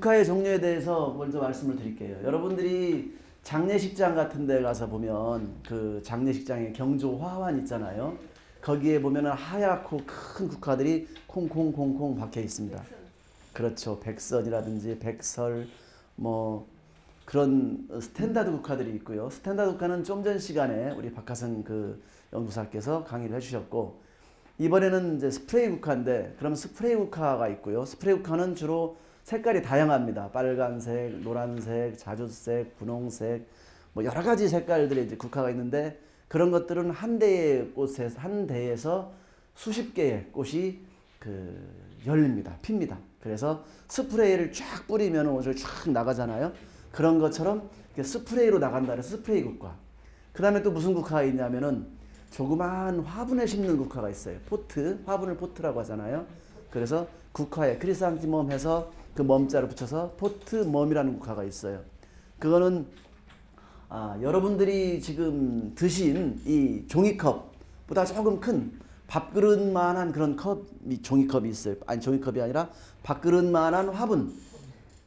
국화의 종류에 대해서 먼저 말씀을 드릴게요. 여러분들이 장례식장 같은 데 가서 보면 그 장례식장에 경조 화환 있잖아요. 거기에 보면은 하얗고 큰 국화들이 콩콩콩콩 박혀 있습니다. 그렇죠. 백선이라든지 백설 뭐 그런 스탠다드 국화들이 있고요. 스탠다드 국화는 좀 전 시간에 우리 박하선 그 연구사께서 강의를 해주셨고, 이번에는 이제 스프레이 국화인데, 그럼 스프레이 국화가 있고요. 스프레이 국화는 주로 색깔이 다양합니다. 빨간색, 노란색, 자주색, 분홍색, 뭐 여러 가지 색깔들의 이제 국화가 있는데, 그런 것들은 한 대의 꽃에 한 대에서 수십 개의 꽃이 그 열립니다. 핍니다. 그래서 스프레이를 쫙 뿌리면 옷을 쫙 나가잖아요. 그런 것처럼 스프레이로 나간다 그래서 스프레이 국화. 그 다음에 또 무슨 국화가 있냐면은 조그마한 화분에 심는 국화가 있어요. 포트, 화분을 포트라고 하잖아요. 그래서 국화에 크리산티멈 해서 그 멈자를 붙여서 포트멈이라는 국화가 있어요. 그거는 여러분들이 지금 드신 이 종이컵보다 조금 큰 밥그릇만한 그런 컵이 종이컵이 있어요. 아니 종이컵이 아니라 밥그릇만한 화분.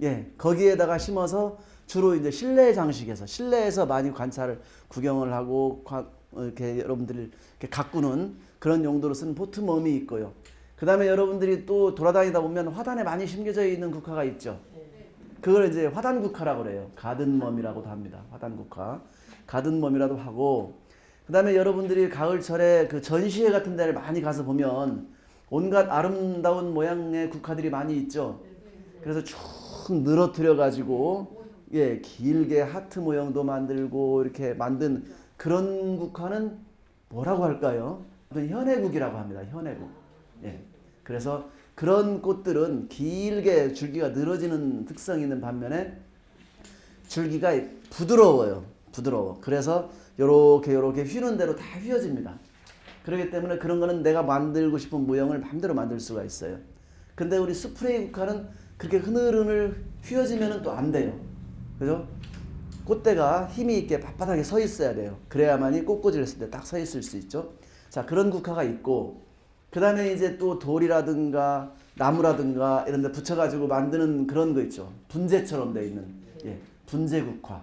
예, 거기에다가 심어서 주로 이제 실내 장식에서 실내에서 많이 관찰을 구경을 하고 이렇게 여러분들이 이렇게 가꾸는 그런 용도로 쓴 포트멈이 있고요. 그 다음에 여러분들이 또 돌아다니다 보면 화단에 많이 심겨져 있는 국화가 있죠. 그걸 이제 화단국화라고 그래요. 가든멈이라고도 합니다. 화단국화. 가든멈이라도 하고, 그 다음에 여러분들이 가을철에 그 전시회 같은 데를 많이 가서 보면 온갖 아름다운 모양의 국화들이 많이 있죠. 그래서 쭉 늘어뜨려 가지고 예, 길게 하트 모형도 만들고 이렇게 만든 그런 국화는 뭐라고 할까요? 현애국이라고 합니다. 현애국. 예. 그래서 그런 꽃들은 길게 줄기가 늘어지는 특성이 있는 반면에 줄기가 부드러워요. 부드러워. 그래서 요렇게 휘는 대로 다 휘어집니다. 그렇기 때문에 그런 거는 내가 만들고 싶은 모형을 마음대로 만들 수가 있어요. 근데 우리 스프레이 국화는 그렇게 흐느흐느 휘어지면 또 안 돼요. 그죠? 꽃대가 힘이 있게 빳빳하게 서 있어야 돼요. 그래야만이 꽃꽂이를 했을 때 딱 서 있을 수 있죠. 자, 그런 국화가 있고, 그 다음에 이제 또 돌이라든가 나무라든가 이런 데 붙여가지고 만드는 그런 거 있죠. 분재처럼 돼 있는, 예, 분재국화.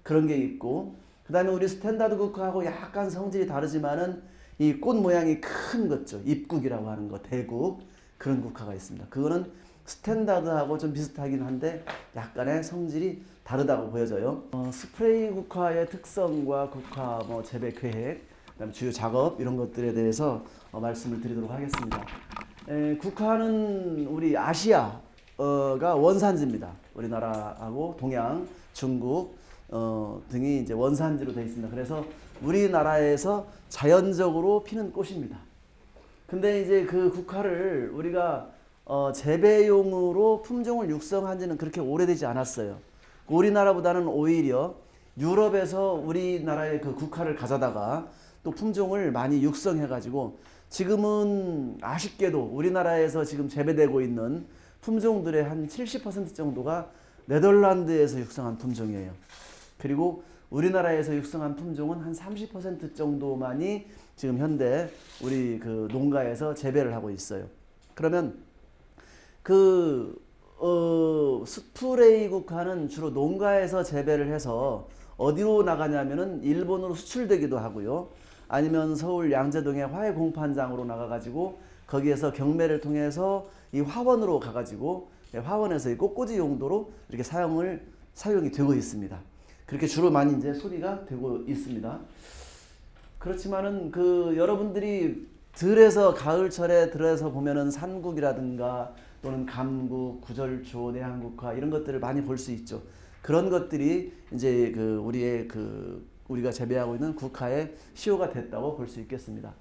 그런 게 있고, 그 다음에 우리 스탠다드 국화하고 약간 성질이 다르지만은 이 꽃 모양이 큰 거죠. 잎국이라고 하는 거, 대국. 그런 국화가 있습니다. 그거는 스탠다드하고 좀 비슷하긴 한데 약간의 성질이 다르다고 보여져요. 스프레이 국화의 특성과 국화 뭐 재배 계획, 그다음에 주요 작업 이런 것들에 대해서 말씀을 드리도록 하겠습니다. 국화는 우리 아시아가 원산지입니다. 우리나라하고 동양, 중국 등이 이제 원산지로 되어 있습니다. 그래서 우리나라에서 자연적으로 피는 꽃입니다. 근데 이제 그 국화를 우리가 재배용으로 품종을 육성한 지는 그렇게 오래되지 않았어요. 우리나라보다는 오히려 유럽에서 우리나라의 그 국화를 가져다가 또 품종을 많이 육성해가지고 지금은 아쉽게도 우리나라에서 지금 재배되고 있는 품종들의 한 70% 정도가 네덜란드에서 육성한 품종이에요. 그리고 우리나라에서 육성한 품종은 한 30% 정도만이 지금 현대 우리 그 농가에서 재배를 하고 있어요. 그러면 스프레이 국화는 주로 농가에서 재배를 해서 어디로 나가냐면은 일본으로 수출되기도 하고요. 아니면 서울 양재동의 화훼 공판장으로 나가가지고 거기에서 경매를 통해서 이 화원으로 가가지고 화원에서 이 꽃꽂이 용도로 이렇게 사용이 되고 있습니다. 그렇게 주로 많이 이제 소비가 되고 있습니다. 그렇지만은 여러분들이 들에서 가을철에 들에서 보면은 산국이라든가 또는 감국, 구절초, 내한국화 이런 것들을 많이 볼 수 있죠. 그런 것들이 이제 우리가 재배하고 있는 국화의 시효가 됐다고 볼 수 있겠습니다.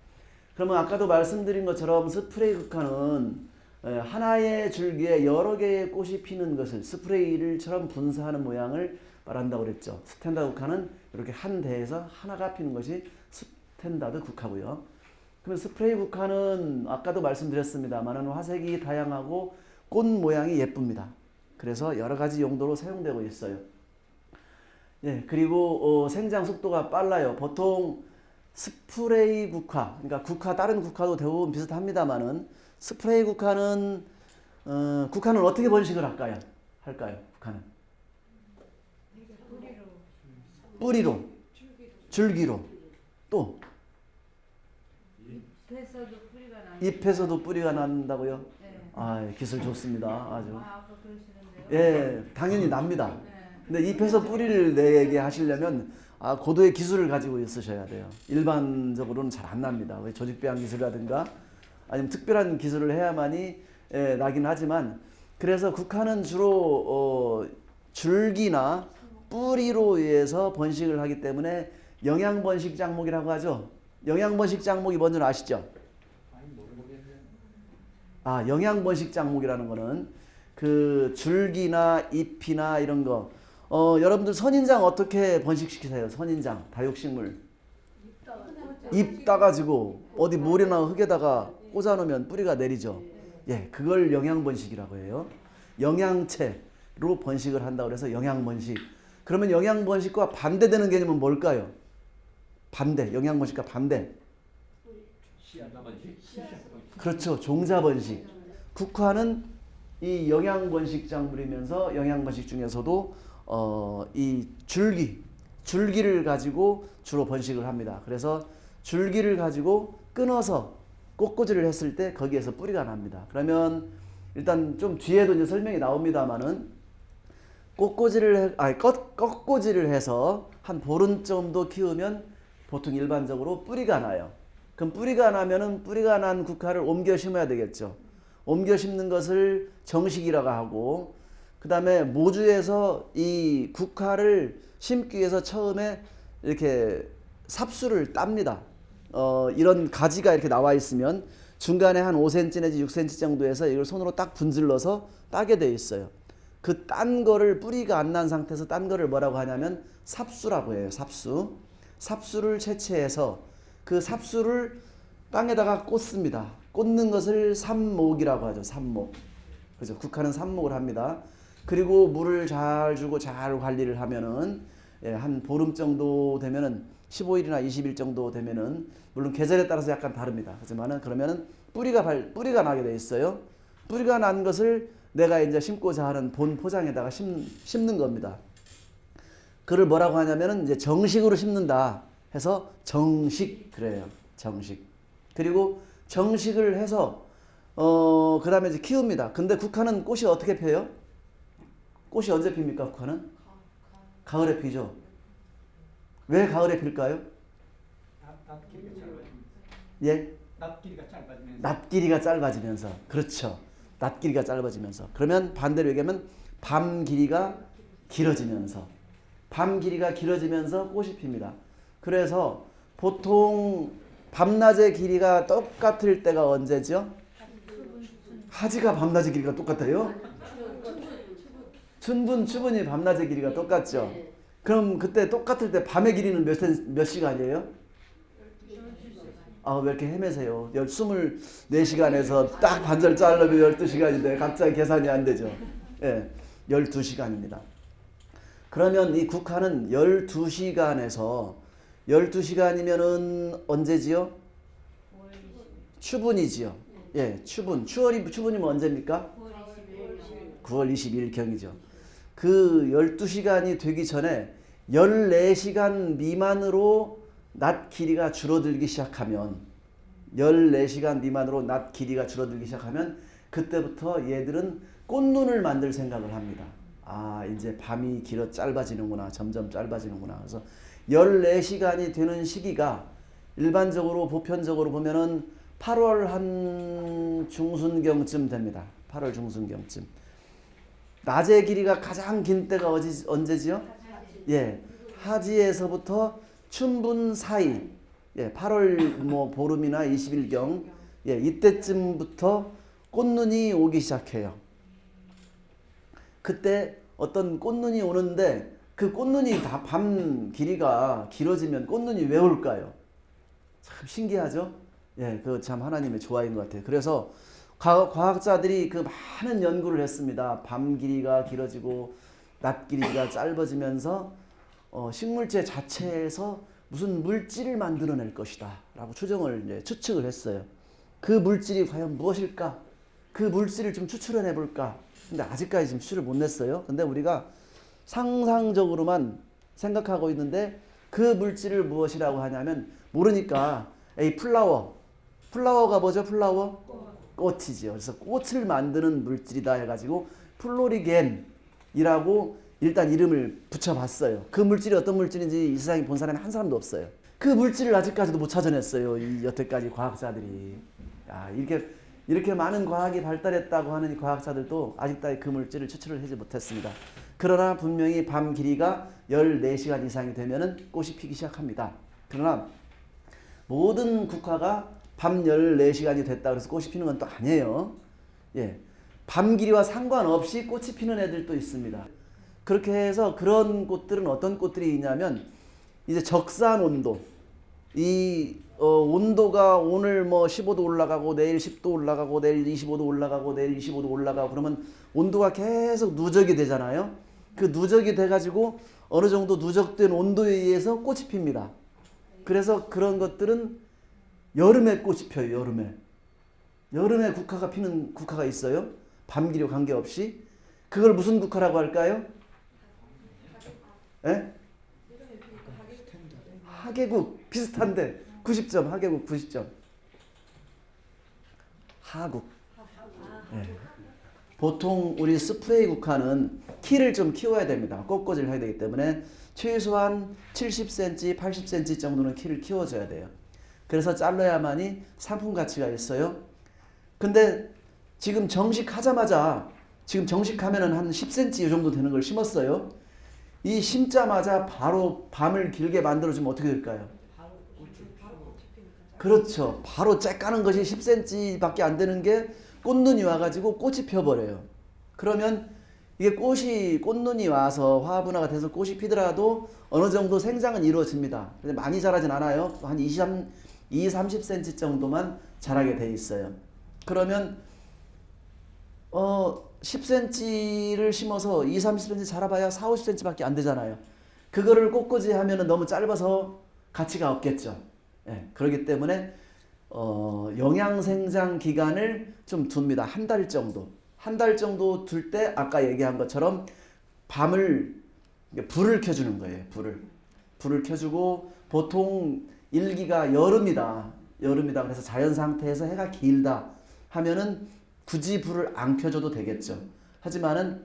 그러면 아까도 말씀드린 것처럼 스프레이 국화는 하나의 줄기에 여러 개의 꽃이 피는 것을 스프레이를처럼 분사하는 모양을 말한다고 그랬죠. 스탠다드 국화는 이렇게 한 대에서 하나가 피는 것이 스탠다드 국화고요. 그러면 스프레이 국화는 아까도 말씀드렸습니다만 화색이 다양하고 꽃 모양이 예쁩니다. 그래서 여러 가지 용도로 사용되고 있어요. 예, 그리고 생장 속도가 빨라요. 보통 스프레이 국화, 그러니까 다른 국화도 대부분 비슷합니다만은 스프레이 국화는 어떻게 번식을 할까요? 할까요? 국화는 뿌리로, 줄기로, 또 잎에서도 뿌리가 나. 잎에서도 뿌리가 난다고요? 네. 아, 기술 좋습니다. 아주. 아까 그러시는데요. 예, 당연히 납니다. 네. 근데 잎에서 뿌리를 내게 하시려면 고도의 기술을 가지고 있으셔야 돼요. 일반적으로는 잘 안 납니다. 왜 조직배양 기술이라든가 아니면 특별한 기술을 해야만이 나긴 하지만, 그래서 국화는 주로 줄기나 뿌리로 의해서 번식을 하기 때문에 영양번식 작목이라고 하죠. 영양번식 작목이 뭔지 아시죠? 영양번식 작목이라는 거는 그 줄기나 잎이나 이런 거, 여러분들 선인장 어떻게 번식시키세요? 선인장, 다육식물. 잎 따가지고 어디 모래나 흙에다가 꽂아놓으면 뿌리가 내리죠. 예, 그걸 영양번식이라고 해요. 영양체로 번식을 한다고 해서 영양번식. 그러면 영양번식과 반대되는 개념은 뭘까요? 반대, 영양번식과 반대. 그렇죠, 종자번식. 국화는 이 영양번식 작물이면서 영양번식 중에서도 이 줄기를 가지고 주로 번식을 합니다. 그래서 줄기를 가지고 끊어서 꽃꽂이를 했을 때 거기에서 뿌리가 납니다. 그러면 일단 좀 뒤에도 이제 설명이 나옵니다만은 꺾꽂이를 해서 한 보름 정도 키우면 보통 일반적으로 뿌리가 나요. 그럼 뿌리가 나면은 뿌리가 난 국화를 옮겨 심어야 되겠죠. 옮겨 심는 것을 정식이라고 하고, 그 다음에 모주에서 이 국화를 심기 위해서 처음에 이렇게 삽수를 땁니다. 이런 가지가 이렇게 나와 있으면 중간에 한 5cm 내지 6cm 정도에서 이걸 손으로 딱 분질러서 따게 돼 있어요. 그 딴 거를, 뿌리가 안 난 상태에서 딴 거를 뭐라고 하냐면 삽수라고 해요. 삽수를 채취해서 그 삽수를 땅에다가 꽂습니다. 꽂는 것을 삽목이라고 하죠. 삽목. 그죠? 국화는 삽목을 합니다. 그리고 물을 잘 주고 잘 관리를 하면은 한 보름 정도 되면은 15일이나 20일 정도 되면은, 물론 계절에 따라서 약간 다릅니다. 하지만은 그러면은 뿌리가 나게 돼 있어요. 뿌리가 난 것을 내가 이제 심고자 하는 본 포장에다가 심는 겁니다. 그를 뭐라고 하냐면은 이제 정식으로 심는다 해서 정식 그래요. 정식. 그리고 정식을 해서 그다음에 이제 키웁니다. 근데 국화는 꽃이 어떻게 펴요? 꽃이 언제 핍니까? 국화는 가을에 피죠. 왜 가을에 필까요? 예? 낮 길이가 짧아지면서. 그렇죠. 낮 길이가 짧아지면서. 그러면 반대로 얘기하면 밤 길이가 길어지면서 꽃이 핍니다. 그래서 보통 밤낮의 길이가 똑같을 때가 언제죠? 하지가 밤낮의 길이가 똑같아요? 추분이 밤낮의 길이가 똑같죠. 그럼 그때 똑같을 때 밤의 길이는 몇 시간이에요? 왜 이렇게 헤매세요? 24시간에서 딱 반절 자르면 12시간인데 갑자기 계산이 안 되죠. 예, 12시간입니다. 그러면 이 국화는 12시간이면은 언제지요? 추분이지요. 예, 추분이면 언제입니까? 9월 22일경이죠. 그 12시간이 되기 전에 14시간 미만으로 낮 길이가 줄어들기 시작하면, 14시간 미만으로 낮 길이가 줄어들기 시작하면 그때부터 얘들은 꽃눈을 만들 생각을 합니다. 이제 밤이 짧아지는구나. 점점 짧아지는구나. 그래서 14시간이 되는 시기가 일반적으로 보편적으로 보면은 8월 한 중순경쯤 됩니다. 8월 중순경쯤. 낮의 길이가 가장 긴 때가 언제지요? 예, 하지에서부터 춘분 사이, 8월 보름이나 20일경, 이때쯤부터 꽃눈이 오기 시작해요. 그때 어떤 꽃눈이 오는데 그 꽃눈이 다 밤 길이가 길어지면 꽃눈이 왜 올까요? 참 신기하죠? 그거 참 하나님의 조화인 것 같아요. 그래서 과학자들이 그 많은 연구를 했습니다. 밤 길이가 길어지고 낮 길이가 짧아지면서 식물체 자체에서 무슨 물질을 만들어낼 것이다 라고 추측을 했어요. 그 물질이 과연 무엇일까? 그 물질을 좀 추출해내 볼까. 근데 아직까지 지금 추출을 못 냈어요. 근데 우리가 상상적으로만 생각하고 있는데 그 물질을 무엇이라고 하냐면 모르니까 이 플라워가 뭐죠? 플라워? 꽃이죠. 그래서 꽃을 만드는 물질이다 해가지고 플로리겐이라고 일단 이름을 붙여봤어요. 그 물질이 어떤 물질인지 이 세상에 본 사람이 한 사람도 없어요. 그 물질을 아직까지도 못 찾아냈어요. 이 여태까지 과학자들이. 야, 이렇게 많은 과학이 발달했다고 하는 이 과학자들도 아직까지 그 물질을 추출을 하지 못했습니다. 그러나 분명히 밤 길이가 14시간 이상이 되면은 꽃이 피기 시작합니다. 그러나 모든 국화가 밤 14시간이 됐다 그래서 꽃이 피는 건 또 아니에요. 예. 밤 길이와 상관없이 꽃이 피는 애들도 있습니다. 그렇게 해서 그런 꽃들은 어떤 꽃들이 있냐면 이제 적산 온도, 온도가 오늘 뭐 15도 올라가고 내일 10도 올라가고 내일 25도 올라가고 내일 25도 올라가고 그러면 온도가 계속 누적이 되잖아요. 그 누적이 돼가지고 어느 정도 누적된 온도에 의해서 꽃이 핍니다. 그래서 그런 것들은 여름에 꽃이 펴요. 여름에 국화가 피는 국화가 있어요. 밤기류 관계없이. 그걸 무슨 국화라고 할까요? 예? 하계국 비슷한데 90점 하계국 90점 하국. 예. 보통 우리 스프레이 국화는 키를 좀 키워야 됩니다. 꽃꽂이를 해야 되기 때문에 최소한 70cm, 80cm 정도는 키를 키워줘야 돼요. 그래서 잘라야만이 상품 가치가 있어요. 근데 지금 정식하자마자 지금 정식하면은 한 10cm 이 정도 되는 걸 심었어요. 이 심자마자 바로 밤을 길게 만들어주면 어떻게 될까요? 그렇죠. 바로 째까는 것이 10cm밖에 안 되는 게 꽃눈이 와가지고 꽃이 펴버려요. 그러면 이게 꽃눈이 와서 화분화가 돼서 꽃이 피더라도 어느 정도 생장은 이루어집니다. 근데 많이 자라진 않아요. 한 30cm 정도만 자라게 돼 있어요. 그러면 10cm를 심어서 30cm 자라봐야 40-50cm밖에 안 되잖아요. 그거를 꽃꽂이 하면은 너무 짧아서 가치가 없겠죠. 예, 그렇기 때문에 영양생장 기간을 좀 둡니다. 한 달 정도. 한 달 정도 둘 때 아까 얘기한 것처럼 불을 켜주는 거예요. 불을 켜주고 보통 일기가 여름이다. 그래서 자연 상태에서 해가 길다 하면은 굳이 불을 안 켜줘도 되겠죠. 하지만은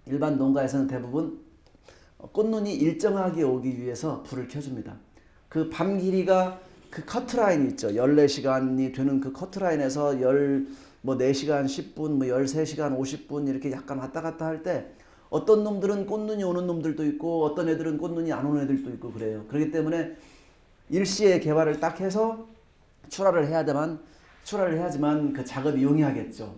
일반 농가에서는 대부분 꽃눈이 일정하게 오기 위해서 불을 켜줍니다. 그 밤 길이가 그 커트라인이 있죠. 14시간이 되는 그 커트라인에서 4시간 10분, 13시간 50분 이렇게 약간 왔다 갔다 할 때 어떤 놈들은 꽃눈이 오는 놈들도 있고 어떤 애들은 꽃눈이 안 오는 애들도 있고 그래요. 그렇기 때문에 일시에 개발을 딱 해서 출하를 해야지만 그 작업이 용이하겠죠.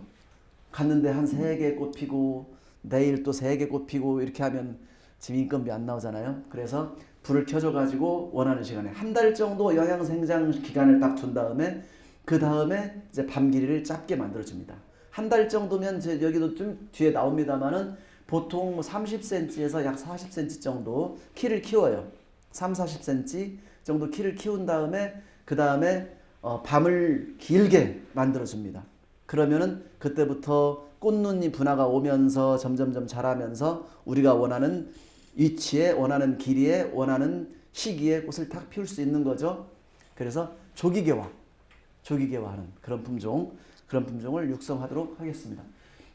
갔는데 한 3개 꽃 피고 내일 또 3개 꽃 피고 이렇게 하면 지금 인건비 안 나오잖아요. 그래서 불을 켜줘가지고 원하는 시간에 한 달 정도 영양생장 기간을 딱 둔 다음에 그 다음에 이제 밤 길이를 짧게 만들어줍니다. 한 달 정도면 여기도 좀 뒤에 나옵니다만은 보통 30cm에서 약 40cm 정도 키를 키워요. 30-40cm 정도 키를 키운 다음에 그 다음에 밤을 길게 만들어줍니다. 그러면은 그때부터 꽃눈이 분화가 오면서 점점점 자라면서 우리가 원하는 위치에 원하는 길이에 원하는 시기에 꽃을 탁 피울 수 있는 거죠. 그래서 조기개화하는 그런 품종을 육성하도록 하겠습니다.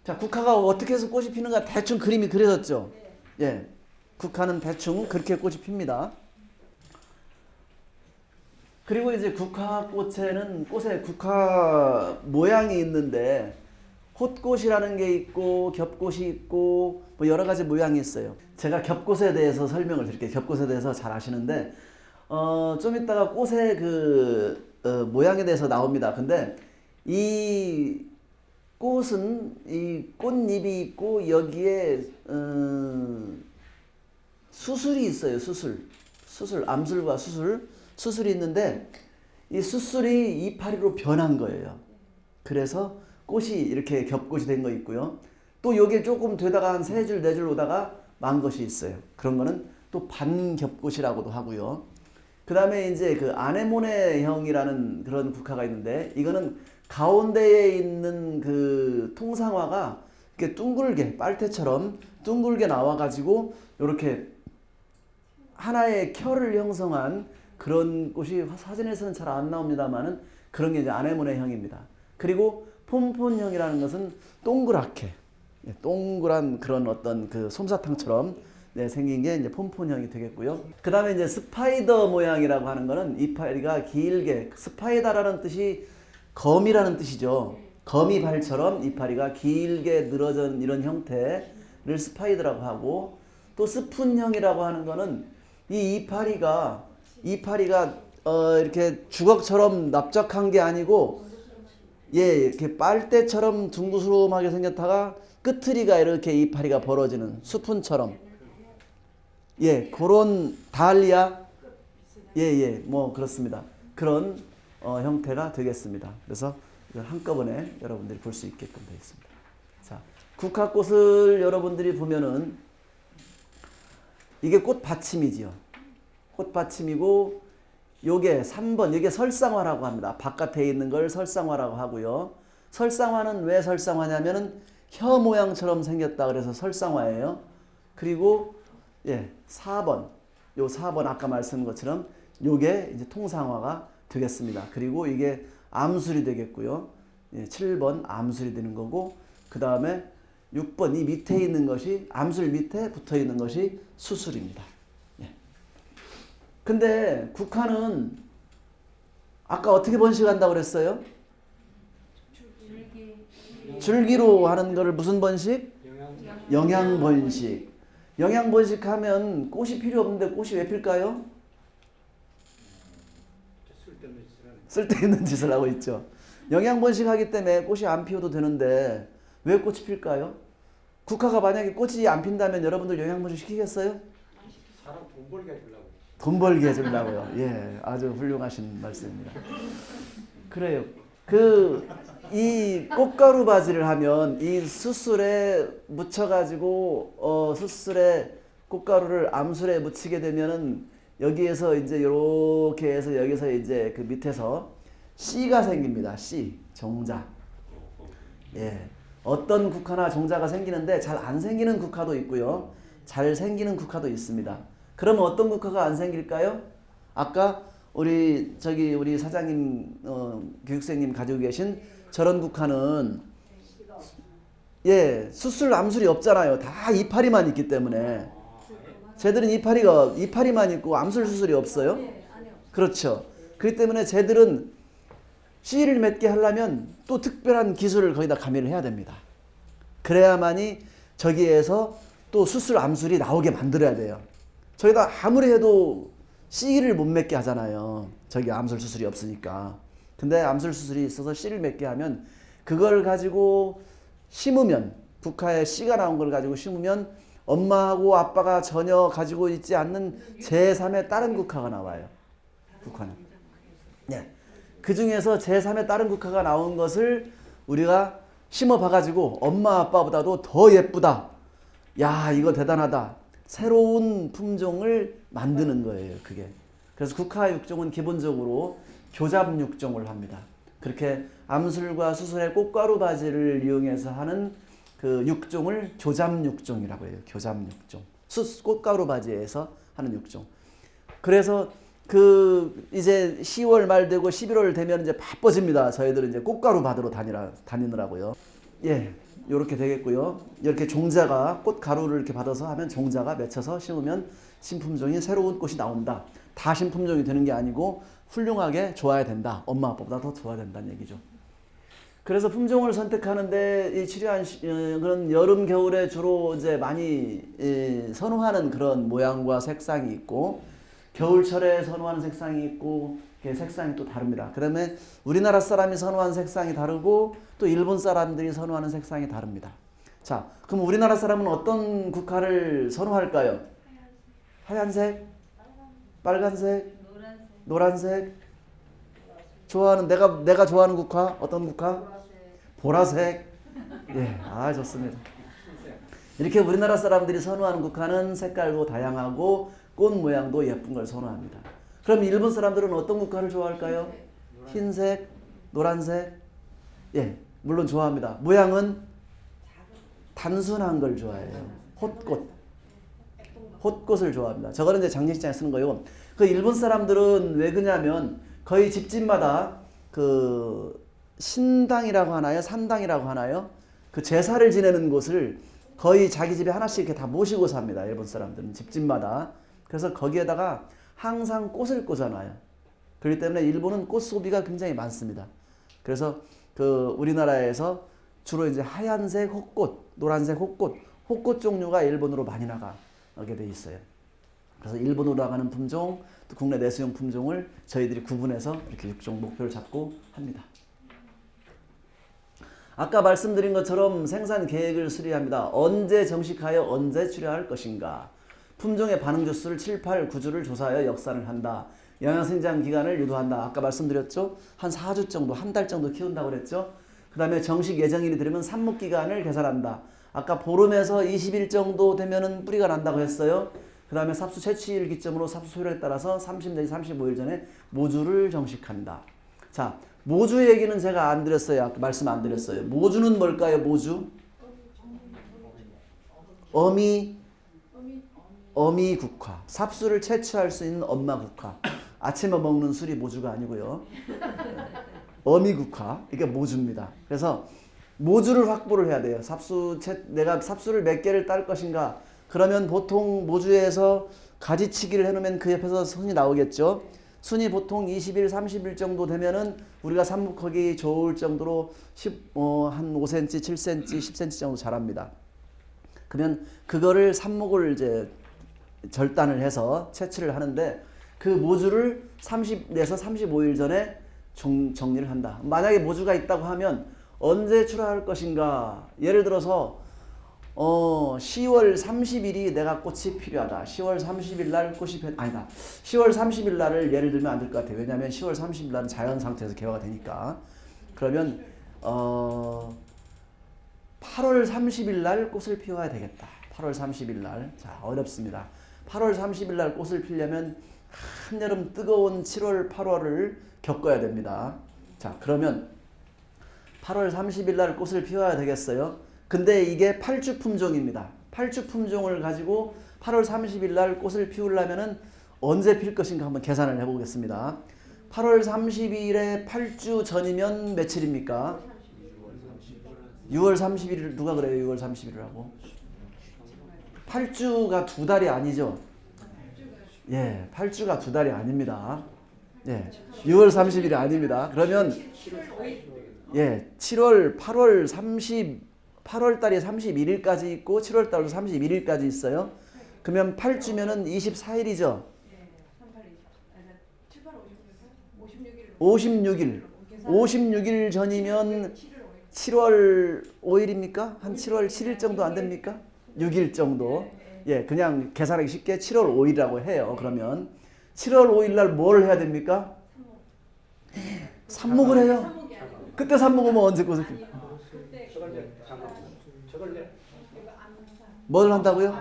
자, 국화가 어떻게 해서 꽃이 피는가 대충 그림이 그려졌죠. 예, 국화는 대충 그렇게 꽃이 핍니다. 그리고 이제 국화꽃에는 꽃에 국화 모양이 있는데 홑꽃이라는 게 있고 겹꽃이 있고 뭐 여러 가지 모양이 있어요. 제가 겹꽃에 대해서 설명을 드릴게요. 겹꽃에 대해서 잘 아시는데 좀 이따가 꽃의 모양에 대해서 나옵니다. 근데 이 꽃은 이 꽃잎이 있고 여기에 수술이 있어요. 수술 암술과 수술이 있는데 이 수술이 이파리로 변한 거예요. 그래서 꽃이 이렇게 겹꽃이 된 거 있고요. 또 여기에 조금 되다가 한 3줄, 4줄 오다가 만 것이 있어요. 그런 거는 또 반겹꽃이라고도 하고요. 그 다음에 이제 그 아네모네형이라는 그런 국화가 있는데 이거는 가운데에 있는 그 통상화가 이렇게 둥글게 빨대처럼 둥글게 나와가지고 이렇게 하나의 켜를 형성한 그런 꽃이 사진에서는 잘 안 나옵니다만은 그런 게 이제 아네모네형입니다. 그리고 폼폰형이라는 것은 동그랗게 동그란 그런 어떤 그 솜사탕처럼 생긴 게 이제 폼폰형이 되겠고요. 그 다음에 이제 스파이더 모양이라고 하는 거는 이파리가 길게, 스파이더라는 뜻이 거미라는 뜻이죠. 거미 발처럼 이파리가 길게 늘어진 이런 형태를 스파이더라고 하고, 또 스푼형이라고 하는 거는 이 이파리가 이렇게 주걱처럼 납작한 게 아니고 이렇게 빨대처럼 둥그스름하게 생겼다가 끝트리가 이렇게 이파리가 벌어지는 스푼처럼 그런 달리아 뭐 그렇습니다. 그런 형태가 되겠습니다. 그래서 이걸 한꺼번에 여러분들이 볼 수 있게끔 되어 있습니다. 자, 국화꽃을 여러분들이 보면은 이게 꽃받침이지요. 꽃받침이고 요게 3번 이게 설상화라고 합니다. 바깥에 있는 걸 설상화라고 하고요. 설상화는 왜 설상화냐면은 혀 모양처럼 생겼다 그래서 설상화예요. 그리고 4번 요 4번 아까 말씀한 것처럼 요게 이제 통상화가 되겠습니다. 그리고 이게 암술이 되겠고요. 7번 암술이 되는 거고, 그 다음에 6번 이 밑에 있는 것이 암술 밑에 붙어 있는 것이 수술입니다. 근데 국화는 아까 어떻게 번식한다고 그랬어요? 줄기로 하는 거를 무슨 번식? 영양번식. 영양번식하면 꽃이 필요 없는데 꽃이 왜 필까요? 쓸데있는 짓을 하고 있죠. 영양번식하기 때문에 꽃이 안 피워도 되는데 왜 꽃이 필까요? 국화가 만약에 꽃이 안 핀다면 여러분들 영양번식 시키겠어요? 사람 돈 벌게 해주려고. 돈 벌게 해주려고요. 아주 훌륭하신 말씀입니다. 그래요. 이 꽃가루 바지를 하면 이 수술에 묻혀가지고 수술에 꽃가루를 암술에 묻히게 되면은 여기에서 이제 이렇게 해서 여기서 이제 그 밑에서 씨가 생깁니다. 씨, 종자. 어떤 국화나 종자가 생기는데 잘 안 생기는 국화도 있고요. 잘 생기는 국화도 있습니다. 그러면 어떤 국화가 안 생길까요? 아까 우리 사장님 교육생님 가지고 계신 저런 국화는 수술 암술이 없잖아요. 다 이파리만 있기 때문에. 쟤들은 이파리만 있고 암술 수술이 없어요. 그렇죠. 그렇기 때문에 쟤들은 씨를 맺게 하려면 또 특별한 기술을 거기다 가미를 해야 됩니다. 그래야만이 저기에서 또 수술 암술이 나오게 만들어야 돼요. 저기다 아무리 해도 씨를 못 맺게 하잖아요. 저기 암술 수술이 없으니까. 근데 암술 수술이 있어서 씨를 맺게 하면 그걸 가지고 심으면, 국화에 씨가 나온 걸 가지고 심으면 엄마하고 아빠가 전혀 가지고 있지 않는 제3의 다른 국화가 나와요. 국화는. 그 중에서 제3의 다른 국화가 나온 것을 우리가 심어봐가지고 엄마 아빠보다도 더 예쁘다. 야, 이거 대단하다. 새로운 품종을 만드는 거예요, 그게. 그래서 국화 육종은 기본적으로 교잡 육종을 합니다. 그렇게 암술과 수술의 꽃가루 바지를 이용해서 하는 그 육종을 교잡 육종이라고 해요. 교잡 육종. 꽃가루 바지에서 하는 육종. 그래서 이제 10월 말 되고 11월 되면 이제 바빠집니다. 저희들은 이제 꽃가루 받으러 다니느라고요. 요렇게 되겠고요. 이렇게 종자가 꽃가루를 이렇게 받아서 하면 종자가 맺혀서 심으면 신품종이 새로운 꽃이 나온다. 다 신품종이 되는 게 아니고 훌륭하게 좋아야 된다. 엄마 아빠보다 더 좋아야 된다는 얘기죠. 그래서 품종을 선택하는데 이 치료한 그런 여름 겨울에 주로 이제 많이 선호하는 그런 모양과 색상이 있고, 겨울철에 선호하는 색상이 있고, 색상이 또 다릅니다. 그다음에 우리나라 사람이 선호하는 색상이 다르고 또 일본 사람들이 선호하는 색상이 다릅니다. 자, 그럼 우리나라 사람은 어떤 국화를 선호할까요? 하얀색? 빨간색? 노란색? 좋아하는 내가 좋아하는 국화 어떤 국화? 보라색. 좋습니다. 이렇게 우리나라 사람들이 선호하는 국화는 색깔도 다양하고 꽃 모양도 예쁜 걸 선호합니다. 그럼 일본 사람들은 어떤 국화를 좋아할까요? 흰색, 노란색, 예, 물론 좋아합니다. 모양은 단순한 걸 좋아해요. 홑꽃. 홑꽃을 좋아합니다. 저거는 이제 장례식장에 쓰는 거예요. 그 일본 사람들은 왜 그러냐면 거의 집집마다 그 신당이라고 하나요? 산당이라고 하나요? 그 제사를 지내는 곳을 거의 자기 집에 하나씩 이렇게 다 모시고 삽니다. 일본 사람들은 집집마다. 그래서 거기에다가 항상 꽃을 꽂아놔요. 그렇기 때문에 일본은 꽃 소비가 굉장히 많습니다. 그래서 그 우리나라에서 주로 이제 하얀색 홑꽃, 노란색 홑꽃, 홑꽃 종류가 일본으로 많이 나가게 돼 있어요. 그래서 일본으로 나가는 품종, 또 국내 내수용 품종을 저희들이 구분해서 이렇게 6종 목표를 잡고 합니다. 아까 말씀드린 것처럼 생산 계획을 수리합니다. 언제 정식하여 언제 출하할 것인가. 품종의 반응 주수를 7, 8, 9주를 조사하여 역산을 한다. 영양생장 기간을 유도한다. 아까 말씀드렸죠? 한 4주 정도, 한 달 정도 키운다고 그랬죠? 그 다음에 정식 예정일이 되면 삽목 기간을 계산한다. 아까 보름에서 20일 정도 되면은 뿌리가 난다고 했어요. 그 다음에 삽수 채취일 기점으로 삽수 소율에 따라서 30 내지 35일 전에 모주를 정식한다. 자, 모주 얘기는 제가 안 드렸어요. 아까 말씀 안 드렸어요. 모주는 뭘까요? 모주? 어미 국화. 삽수를 채취할 수 있는 엄마 국화. 아침에 먹는 술이 모주가 아니고요. 어미 국화. 이게 모주입니다. 그래서 모주를 확보를 해야 돼요. 내가 삽수를 몇 개를 딸 것인가. 그러면 보통 모주에서 가지치기를 해놓으면 그 옆에서 순이 나오겠죠. 순이 보통 20일, 30일 정도 되면은 우리가 삽목하기 좋을 정도로 한 5cm, 7cm, 10cm 정도 자랍니다. 그러면 그거를 삽목을 이제 절단을 해서 채취를 하는데 그 모주를 30에서 35일 전에 정리를 한다. 만약에 모주가 있다고 하면 언제 출하할 것인가. 예를 들어서 10월 30일이 내가 꽃이 필요하다. 10월 30일 날 꽃이 아니다. 10월 30일 날을 예를 들면 안 될 것 같아요. 왜냐하면 10월 30일 날은 자연 상태에서 개화가 되니까. 그러면 8월 30일 날 꽃을 피워야 되겠다. 8월 30일 날. 자, 어렵습니다. 8월 30일 날 꽃을 피려면 한여름 뜨거운 7월, 8월을 겪어야 됩니다. 자, 그러면 8월 30일 날 꽃을 피워야 되겠어요. 근데 이게 8주 품종입니다. 8주 품종을 가지고 8월 30일 날 꽃을 피우려면은 언제 필 것인가 한번 계산을 해보겠습니다. 8월 30일에 8주 전이면 며칠입니까? 6월 30일 누가 그래요? 6월 30일이라고. 8주가 2달이 아니죠? 예, 8주가 2달이 아닙니다. 예, 6월 30일이 아닙니다. 그러면 예, 7월, 8월 8월 달이 31일까지 있고 7월 달도 31일까지 있어요. 그러면 8주면은 24일이죠. 56일. 56일 전이면 7월 5일입니까? 한 7월 7일 정도 안 됩니까? 6일 정도. 예, 그냥 계산하기 쉽게 7월 5일이라고 해요. 그러면 7월 5일 날 뭘 해야 됩니까? 삽목을 해요. 그때 삽목하면 언제 꽃을 피워? 뭘 한다고요?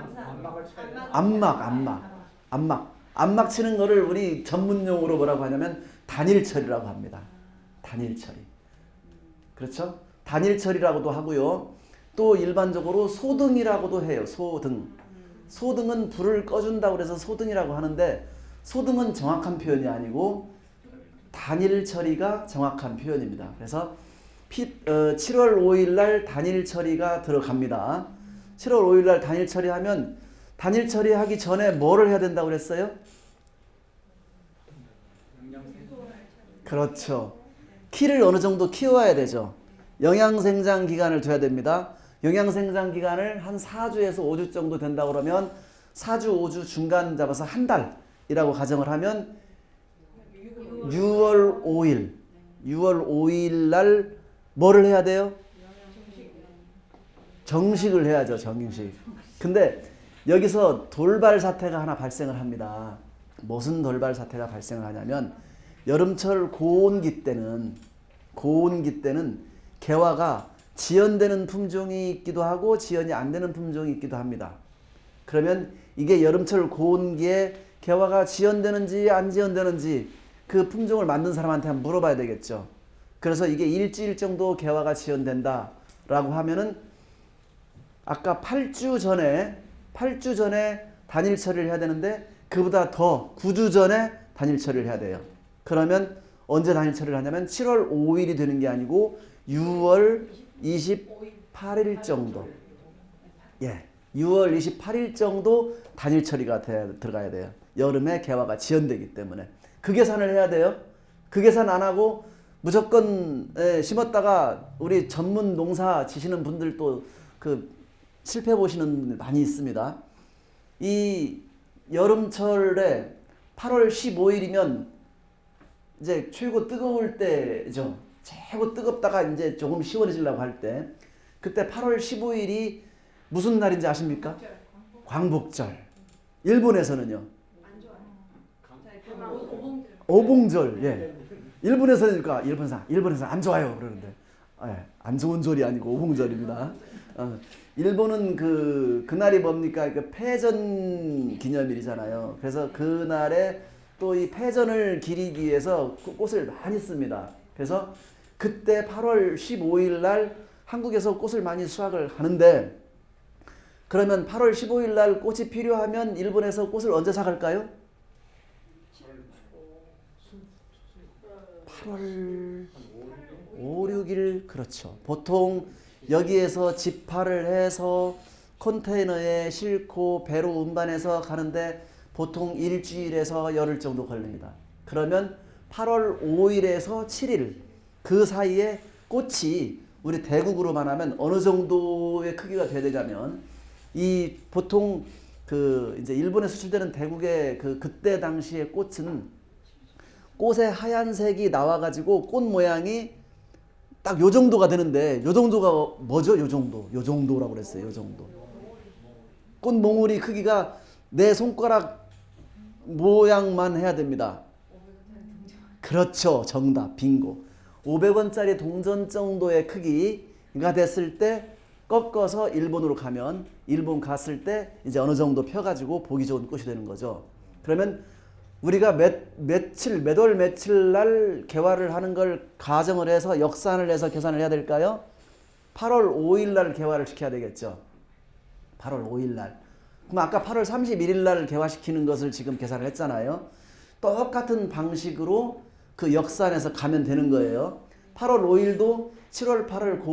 안막 치는 거를 우리 전문용어로 뭐라고 하냐면 단일처리라고 합니다. 단일처리. 그렇죠? 단일처리라고도 하고요. 또 일반적으로 소등이라고도 해요. 소등은 불을 꺼준다고 해서 소등이라고 하는데 소등은 정확한 표현이 아니고 단일처리가 정확한 표현입니다. 그래서 7월 5일 날 단일처리가 들어갑니다. 7월 5일 날 단일처리하면 단일처리하기 전에 뭐를 해야 된다고 그랬어요? 그렇죠. 키를 어느 정도 키워야 되죠. 영양생장 기간을 둬야 됩니다. 영양생장 기간을 한 4주에서 5주 정도 된다 그러면 4주, 5주 중간 잡아서 한 달이라고 가정을 하면 6월 5일 날 뭐를 해야 돼요? 정식을 해야죠. 정식. 근데 여기서 돌발 사태가 하나 발생을 합니다. 무슨 돌발 사태가 발생을 하냐면 여름철 고온기 때는 개화가 지연되는 품종이 있기도 하고 지연이 안 되는 품종이 있기도 합니다. 그러면 이게 여름철 고온기에 개화가 지연되는지 안 지연되는지 그 품종을 만든 사람한테 한번 물어봐야 되겠죠. 그래서 이게 일주일 정도 개화가 지연된다라고 하면은 아까 8주 전에 단일 처리를 해야 되는데 그보다 더 9주 전에 단일 처리를 해야 돼요. 그러면 언제 단일 처리를 하냐면 7월 5일이 되는 게 아니고 6월 28일 정도. 예. 6월 28일 정도 단일 처리가 들어가야 돼요. 여름에 개화가 지연되기 때문에. 그 계산을 해야 돼요. 그 계산 안 하고 무조건 심었다가 우리 전문 농사 지시는 분들도 그 실패 보시는 분들 많이 있습니다. 이 여름철에 8월 15일이면 이제 최고 뜨거울 때죠. 최고 뜨겁다가 이제 조금 시원해지려고 할 때 그때 8월 15일이 무슨 날인지 아십니까? 광복절. 일본에서는요. 오봉절. 예. 일본에서는 그러니까 일본에서 안 좋아요 그러는데 안 좋은 절이 아니고 오봉절입니다. 일본은 그날이 뭡니까? 그 패전 기념일이잖아요. 그래서 그날에 또 이 패전을 기리기 위해서 꽃을 많이 씁니다. 그래서 그때 8월 15일 날 한국에서 꽃을 많이 수확을 하는데 그러면 8월 15일 날 꽃이 필요하면 일본에서 꽃을 언제 사갈까요? 8월 5, 6일 그렇죠. 보통 여기에서 집화를 해서 컨테이너에 싣고 배로 운반해서 가는데 보통 일주일에서 열흘 정도 걸립니다. 그러면 8월 5일에서 7일 그 사이에 꽃이 우리 대국으로만 하면 어느 정도의 크기가 돼야 되냐면 이 보통 그 이제 일본에 수출되는 대국의 그때 당시의 꽃은 꽃의 하얀색이 나와가지고 꽃 모양이 딱 요 정도가 되는데 요 정도가 뭐죠? 요 정도라고 그랬어요. 요 정도. 꽃 몽우리 크기가 내 손가락 모양만 해야 됩니다. 그렇죠. 정답. 빙고. 500원짜리 동전 정도의 크기가 됐을 때 꺾어서 일본으로 가면 일본 갔을 때 이제 어느 정도 펴가지고 보기 좋은 꽃이 되는 거죠. 그러면 우리가 몇 월 며칠 날 개화를 하는 걸 가정을 해서 역산을 해서 계산을 해야 될까요? 8월 5일 날 개화를 시켜야 되겠죠. 8월 5일 날. 그럼 아까 8월 31일 날 개화시키는 것을 지금 계산을 했잖아요. 똑같은 방식으로 그 역산해서 가면 되는 거예요. 8월 5일도 7월 8월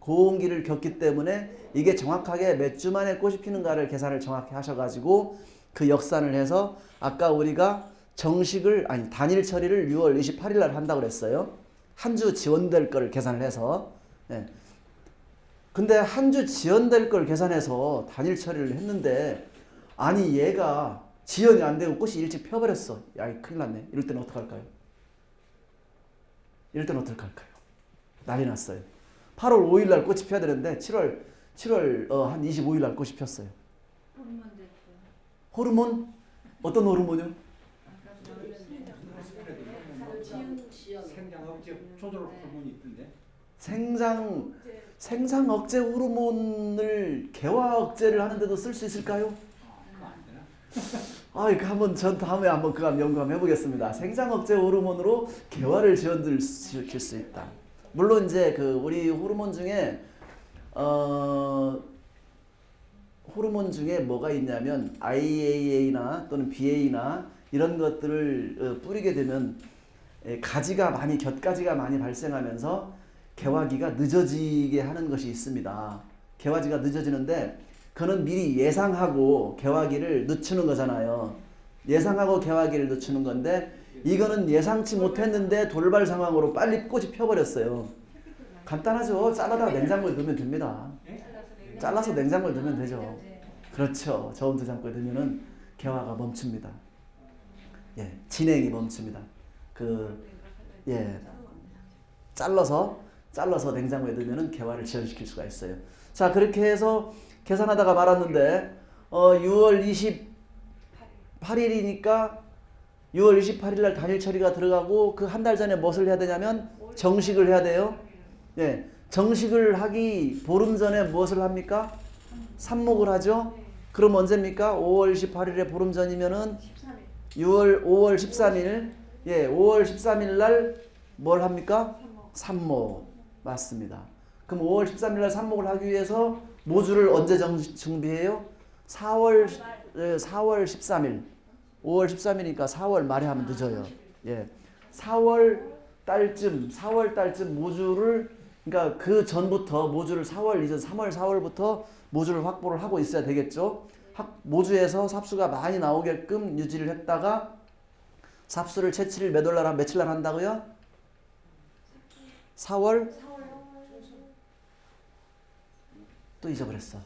고온기를 겪기 때문에 이게 정확하게 몇 주 만에 꽃이 피는가를 계산을 정확히 하셔가지고 그 역산을 해서 아까 우리가 단일 처리를 6월 28일 날 한다고 그랬어요. 한 주 지연될 거를 계산을 해서. 예. 근데 한 주 지연될 걸 계산해서 단일 처리를 했는데 아니 얘가 지연이 안 되고 꽃이 일찍 펴버렸어. 야, 큰일 났네. 이럴 때는 어떡할까요? 난리 났어요. 8월 5일 날 꽃이 펴야 되는데 7월 한 25일 날 꽃이 폈어요. 호르몬? 어떤 호르몬이요? 생장 억제 조절 호르몬이 있던데. 생장 억제 호르몬을 개화 억제를 하는데도 쓸 수 있을까요? 한번 전 다음에 한번 그거 연구 한번 해보겠습니다. 생장 억제 호르몬으로 개화를 지연시킬 수 있다. 물론 이제 우리 호르몬 중에 뭐가 있냐면 IAA나 또는 BA나 이런 것들을 뿌리게 되면 곁가지가 많이 발생하면서 개화기가 늦어지게 하는 것이 있습니다. 개화기가 늦어지는데 그는 미리 예상하고 개화기를 늦추는 거잖아요. 예상하고 개화기를 늦추는 건데 이거는 예상치 못했는데 돌발 상황으로 빨리 꽃이 펴버렸어요. 간단하죠. 잘라다가 냉장고에 넣으면 됩니다. 잘라서 냉장고에 넣으면 되죠. 그렇죠. 저온 저장고에 넣으면은 개화가 멈춥니다. 예, 진행이 멈춥니다. 잘라서 냉장고에 넣으면은 개화를 지연시킬 수가 있어요. 자, 그렇게 해서 계산하다가 말았는데 6월 28일이니까 6월 28일 날 단일 처리가 들어가고 그 한 달 전에 무엇을 해야 되냐면 정식을 해야 돼요. 예, 정식을 하기 보름 전에 무엇을 합니까? 삽목을 하죠. 그럼 언제입니까? 5월 28일에 보름 전이면은 5월 13일. 예, 5월 13일 날 뭘 합니까? 삼목 맞습니다. 그럼 5월 13일 날 삼목을 하기 위해서 모주를 언제 준비해요? 4월 13일. 5월 13일이니까 4월 말에 하면 늦어요. 예. 4월 달쯤 모주를 그러니까 그 전부터 모주를 4월 이전 3월 4월부터 모주를 확보를 하고 있어야 되겠죠. 모주에서 삽수가 많이 나오게끔 유지를 했다가 삽수를 채취를 몇 월 날 며칠 날 한다고요? 4월 또 잊어버렸어.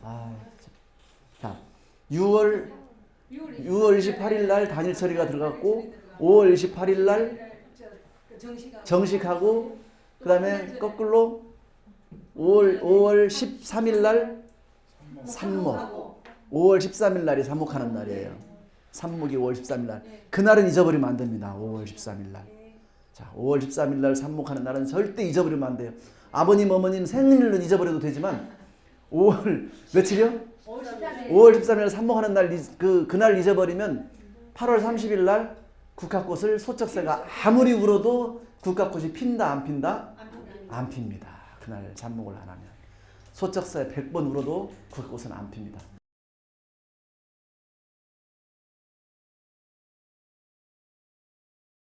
자, 6월 28일 날 단일 처리가 들어갔고 5월 28일 날 정식하고 그다음에 거꾸로 5월 13일 날 삼목. 5월 13일 날이 삼목하는 날이에요. 삼목이 5월 13일 날. 그날은 잊어버리면 안 됩니다. 5월 13일 날. 자, 5월 13일 날 삼목하는 날은 절대 잊어버리면 안 돼요. 아버님, 어머님 생일은 잊어버려도 되지만 5월 며칠이요? 5월 13일 날 삼목하는 날 그날 잊어버리면 8월 30일 날 국화꽃을 소쩍새가 아무리 울어도 국화꽃이 핀다 안 핀다? 안 핍니다. 그날 삼목을 안 하면 소쩍새 100번 울어도 국화꽃은 안 핍니다.